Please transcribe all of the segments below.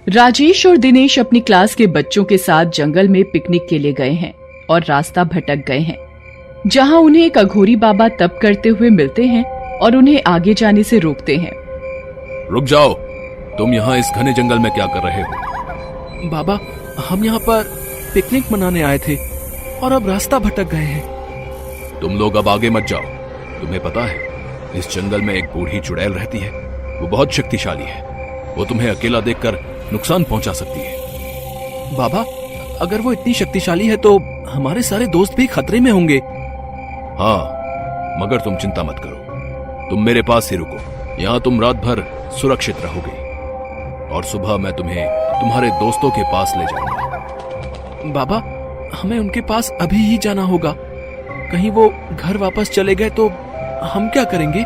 राजेश और दिनेश अपनी क्लास के बच्चों के साथ जंगल में पिकनिक के लिए गए हैं और रास्ता भटक गए हैं, जहां उन्हें एक अघोरी बाबा तप करते हुए मिलते हैं और उन्हें आगे जाने से रोकते हैं। रुक जाओ, तुम यहाँ इस घने जंगल में क्या कर रहे हो? बाबा, हम यहाँ पर पिकनिक मनाने आए थे और अब रास्ता भटक गए हैं। तुम लोग अब आगे मत जाओ। तुम्हें पता है, इस जंगल में एक बूढ़ी चुड़ैल रहती है। वो बहुत शक्तिशाली है। वो तुम्हें अकेला देखकर नुकसान पहुंचा सकती है। बाबा, अगर वो इतनी शक्तिशाली है तो हमारे सारे दोस्त भी खतरे में होंगे। हाँ, मगर तुम चिंता मत करो। तुम मेरे पास ही रुको। यहाँ तुम रात भर सुरक्षित रहोगे और सुबह मैं तुम्हें तुम्हारे दोस्तों के पास ले जाऊंगा। बाबा, हमें उनके पास अभी ही जाना होगा। कहीं वो घर वापस चले गए तो हम क्या करेंगे?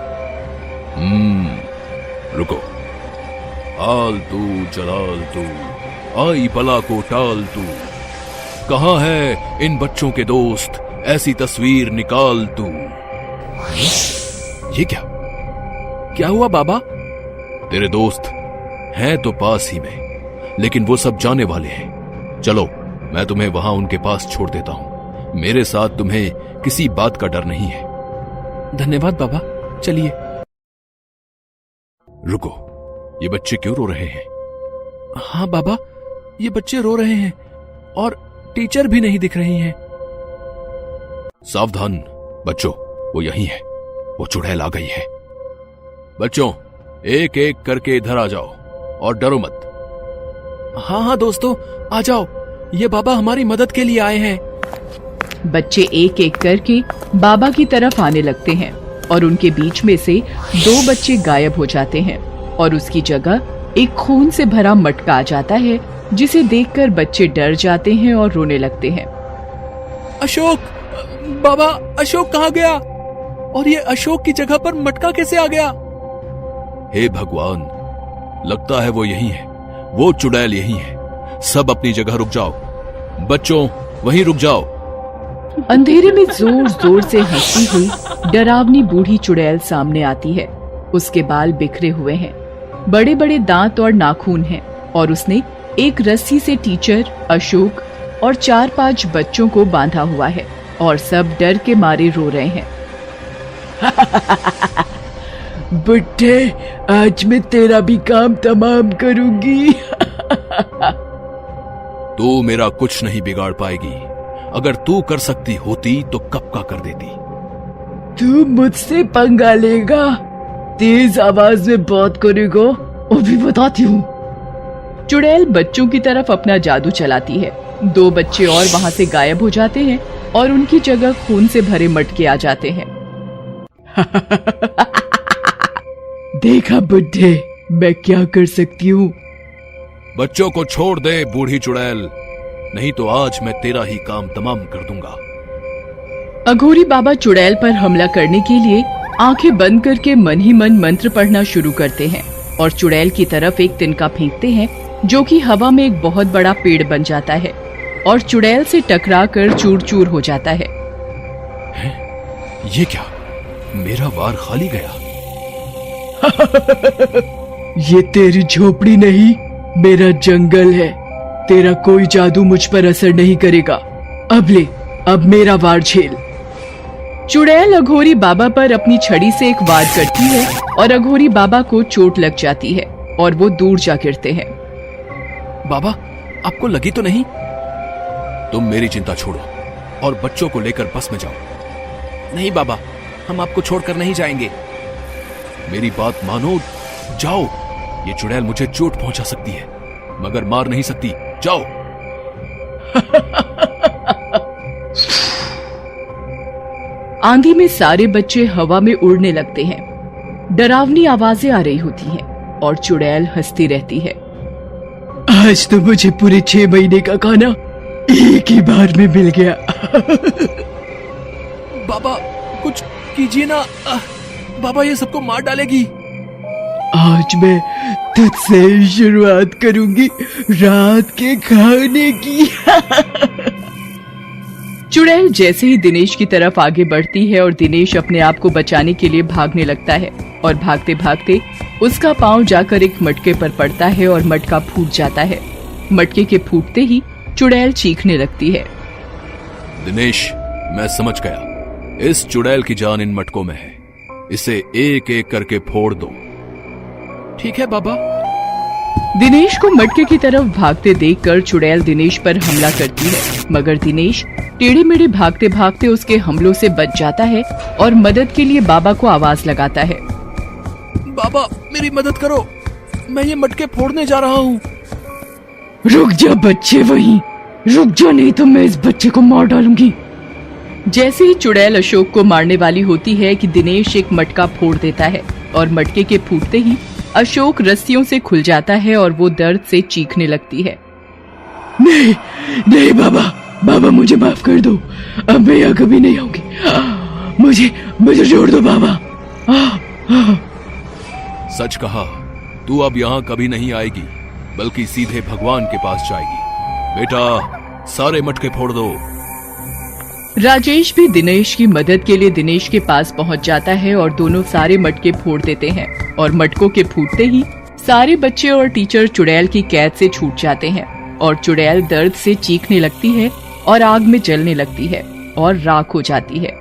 रुको। आल तू जलाल तू, आई बला को टाल तू। कहाँ है इन बच्चों के दोस्त, ऐसी तस्वीर निकाल तू। ये क्या हुआ बाबा? तेरे दोस्त हैं तो पास ही में, लेकिन वो सब जाने वाले हैं। चलो, मैं तुम्हें वहां उनके पास छोड़ देता हूं। मेरे साथ तुम्हें किसी बात का डर नहीं है। धन्यवाद बाबा, चलिए। रुको, ये बच्चे क्यों रो रहे हैं? हाँ बाबा, ये बच्चे रो रहे हैं और टीचर भी नहीं दिख रही हैं। सावधान बच्चों, वो यहीं है। वो चुड़ैल आ गई है। बच्चों, एक एक करके इधर आ जाओ और डरो मत। हाँ दोस्तों, आ जाओ। ये बाबा हमारी मदद के लिए आए हैं। बच्चे एक एक करके बाबा की तरफ आने लगते हैं और उनके बीच में से 2 बच्चे गायब हो जाते हैं और उसकी जगह एक खून से भरा मटका आ जाता है, जिसे देखकर बच्चे डर जाते हैं और रोने लगते हैं। अशोक, बाबा, अशोक कहाँ गया? और ये अशोक की जगह पर मटका कैसे आ गया? हे भगवान, लगता है वो यही है। वो चुड़ैल यही है। सब अपनी जगह रुक जाओ। बच्चों, वहीं रुक जाओ। अंधेरे में जोर जोर से हंसती हुई डरावनी बूढ़ी चुड़ैल सामने आती है। उसके बाल बिखरे हुए हैं, बड़े बड़े दांत और नाखून हैं और उसने एक रस्सी से टीचर, अशोक और 4-5 बच्चों को बांधा हुआ है और सब डर के मारे रो रहे हैं। बुड्ढे, आज मैं तेरा भी काम तमाम करूंगी। तू मेरा कुछ नहीं बिगाड़ पाएगी। अगर तू कर सकती होती तो कब का कर देती। तू मुझसे पंगा लेगा? तेज आवाज में बात करेगा, अभी बताती हूँ। चुड़ैल बच्चों की तरफ अपना जादू चलाती है। 2 बच्चे और वहाँ से गायब हो जाते हैं और उनकी जगह खून से भरे मटके आ जाते हैं। देखा बुड्ढे, मैं क्या कर सकती हूँ। बच्चों को छोड़ दे बूढ़ी चुड़ैल, नहीं तो आज मैं तेरा ही काम तमाम कर दूंगा। अघोरी बाबा चुड़ैल पर हमला करने के लिए आंखें बंद करके मन ही मन मंत्र पढ़ना शुरू करते हैं और चुड़ैल की तरफ एक तिनका फेंकते हैं, जो कि हवा में एक बहुत बड़ा पेड़ बन जाता है और चुड़ैल से टकराकर चूर चूर हो जाता है। ये क्या? मेरा वार खाली गया। ये तेरी झोपड़ी नहीं, मेरा जंगल है। तेरा कोई जादू मुझ पर असर नहीं करेगा। अब ले, अब मेरा वार झेल। चुड़ैल अघोरी बाबा पर अपनी छड़ी से एक वार करती है और अघोरी बाबा को चोट लग जाती है और वो दूर जा गिरते हैं। बाबा, आपको लगी तो नहीं? तुम मेरी चिंता छोड़ो और बच्चों को लेकर बस में जाओ। नहीं बाबा, हम आपको छोड़कर नहीं जाएंगे। मेरी बात मानो, जाओ। ये चुड़ैल मुझे चोट पहुंचा सकती है मगर मार नहीं सकती। जाओ। आंधी में सारे बच्चे हवा में उड़ने लगते हैं। डरावनी आवाजें आ रही होती हैं और चुड़ैल हंसती रहती है। आज तो मुझे पूरे 6 महीने का खाना एक ही बार में मिल गया। बाबा, कुछ कीजिए ना। बाबा, ये सबको मार डालेगी। आज मैं तुझसे ही शुरुआत करूंगी रात के खाने की। चुड़ैल जैसे ही दिनेश की तरफ आगे बढ़ती है और दिनेश अपने आप को बचाने के लिए भागने लगता है और भागते भागते उसका पांव जाकर एक मटके पर पड़ता है और मटका फूट जाता है। मटके के फूटते ही चुड़ैल चीखने लगती है। दिनेश, मैं समझ गया। इस चुड़ैल की जान इन मटकों में है। इसे एक एक करके फोड़ दो। ठीक है बाबा। दिनेश को मटके की तरफ भागते देखकर चुड़ैल दिनेश पर हमला करती है, मगर दिनेश टेढ़े मेढ़े भागते भागते उसके हमलों से बच जाता है और मदद के लिए बाबा को आवाज लगाता है। बाबा, मेरी मदद करो, मैं ये मटके फोड़ने जा रहा हूँ। रुक जा बच्चे, वहीं रुक जा, नहीं तो मैं इस बच्चे को मार डालूंगी। जैसे ही चुड़ैल अशोक को मारने वाली होती है कि दिनेश एक मटका फोड़ देता है और मटके के फूटते ही अशोक रस्सियों से खुल जाता है और वो दर्द से चीखने लगती है। नहीं नहीं बाबा, बाबा मुझे माफ कर दो, अब मैं यहाँ कभी नहीं आऊंगी। मुझे छोड़ दो बाबा। सच कहा, तू अब यहाँ कभी नहीं आएगी, बल्कि सीधे भगवान के पास जाएगी। बेटा, सारे मटके फोड़ दो। राजेश भी दिनेश की मदद के लिए दिनेश के पास पहुंच जाता है और दोनों सारे मटके फोड़ देते हैं और मटकों के फूटते ही सारे बच्चे और टीचर चुड़ैल की कैद से छूट जाते हैं और चुड़ैल दर्द से चीखने लगती है और आग में जलने लगती है और राख हो जाती है।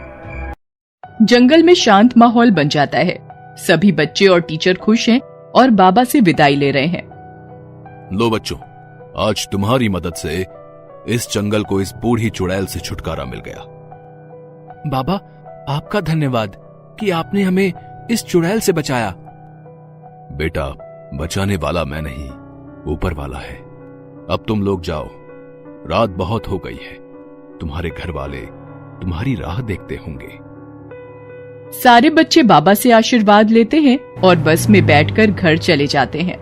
जंगल में शांत माहौल बन जाता है। सभी बच्चे और टीचर खुश हैं और बाबा से विदाई ले रहे हैं। लो बच्चों, आज तुम्हारी मदद से इस जंगल को इस बूढ़ी चुड़ैल से छुटकारा मिल गया। बाबा, आपका धन्यवाद कि आपने हमें इस चुड़ैल से बचाया। बेटा, बचाने वाला मैं नहीं, ऊपर वाला है। अब तुम लोग जाओ, रात बहुत हो गई है। तुम्हारे घर वाले तुम्हारी राह देखते होंगे। सारे बच्चे बाबा से आशीर्वाद लेते हैं और बस में बैठकर घर चले जाते हैं।